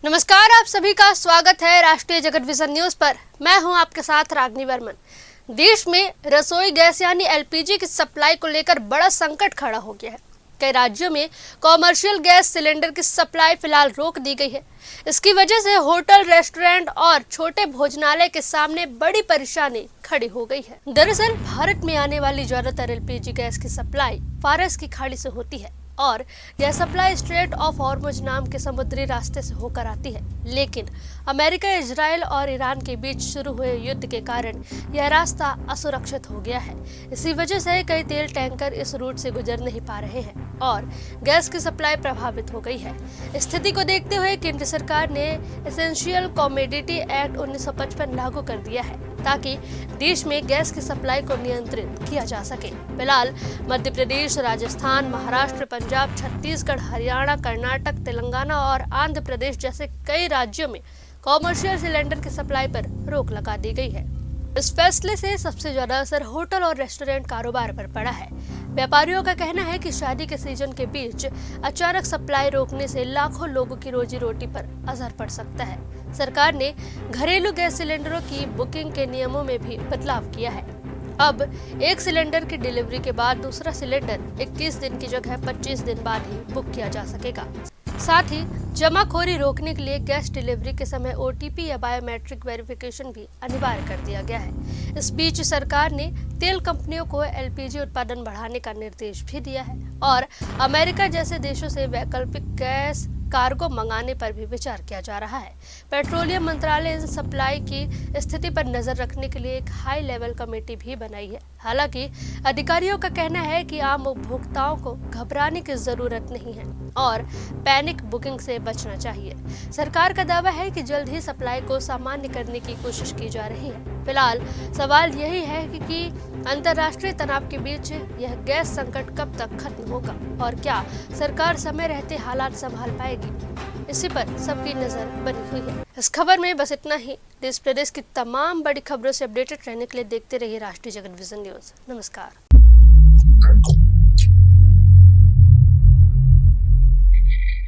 नमस्कार, आप सभी का स्वागत है राष्ट्रीय जगत विजन न्यूज पर। मैं हूं आपके साथ रागनी वर्मन। देश में रसोई गैस यानी एलपीजी की सप्लाई को लेकर बड़ा संकट खड़ा हो गया है। कई राज्यों में कॉमर्शियल गैस सिलेंडर की सप्लाई फिलहाल रोक दी गई है। इसकी वजह से होटल, रेस्टोरेंट और छोटे भोजनालय के सामने बड़ी परेशानी खड़ी हो गई है। दरअसल भारत में आने वाली ज्यादातर एलपीजी गैस की सप्लाई फारस की खाड़ी से होती है और यह सप्लाई स्ट्रेट ऑफ हॉर्मुज नाम के समुद्री रास्ते से होकर आती है। लेकिन अमेरिका, इजराइल और ईरान के बीच शुरू हुए युद्ध के कारण यह रास्ता असुरक्षित हो गया है। इसी वजह से कई तेल टैंकर इस रूट से गुजर नहीं पा रहे हैं और गैस की सप्लाई प्रभावित हो गई है। स्थिति को देखते हुए केंद्र सरकार ने एसेंशियल कमोडिटी एक्ट 1955 लागू कर दिया है ताकि देश में गैस की सप्लाई को नियंत्रित किया जा सके। फिलहाल मध्य प्रदेश, राजस्थान, महाराष्ट्र, पंजाब, छत्तीसगढ़, हरियाणा, कर्नाटक, तेलंगाना और आंध्र प्रदेश जैसे कई राज्यों में कॉमर्शियल सिलेंडर की सप्लाई पर रोक लगा दी गई है। इस फैसले से सबसे ज्यादा असर होटल और रेस्टोरेंट कारोबार पर पड़ा है। व्यापारियों का कहना है कि शादी के सीजन के बीच अचानक सप्लाई रोकने से लाखों लोगों की रोजी रोटी पर असर पड़ सकता है। सरकार ने घरेलू गैस सिलेंडरों की बुकिंग के नियमों में भी बदलाव किया है। अब एक सिलेंडर की डिलीवरी के बाद दूसरा सिलेंडर 21 दिन की जगह 25 दिन बाद ही बुक किया जा सकेगा। साथ ही जमाखोरी रोकने के लिए गैस डिलीवरी के समय ओटीपी या बायोमेट्रिक वेरिफिकेशन भी अनिवार्य कर दिया गया है। इस बीच सरकार ने तेल कंपनियों को एलपीजी उत्पादन बढ़ाने का निर्देश भी दिया है और अमेरिका जैसे देशों से वैकल्पिक गैस कार्गो मंगाने पर भी विचार किया जा रहा है। पेट्रोलियम मंत्रालय इन सप्लाई की स्थिति पर नजर रखने के लिए एक हाई लेवल कमेटी भी बनाई है। हालांकि अधिकारियों का कहना है कि आम उपभोक्ताओं को घबराने की जरूरत नहीं है और पैनिक बुकिंग से बचना चाहिए। सरकार का दावा है कि जल्द ही सप्लाई को सामान्य करने की कोशिश की जा रही है। फिलहाल सवाल यही है कि अंतर्राष्ट्रीय तनाव के बीच यह गैस संकट कब तक खत्म होगा और क्या सरकार समय रहते हालात संभाल पाएगी। इसी पर सबकी नजर बनी हुई है। इस खबर में बस इतना ही। देश प्रदेश की तमाम बड़ी खबरों से अपडेटेड रहने के लिए देखते रहिए राष्ट्रीय जगत विजन न्यूज। नमस्कार।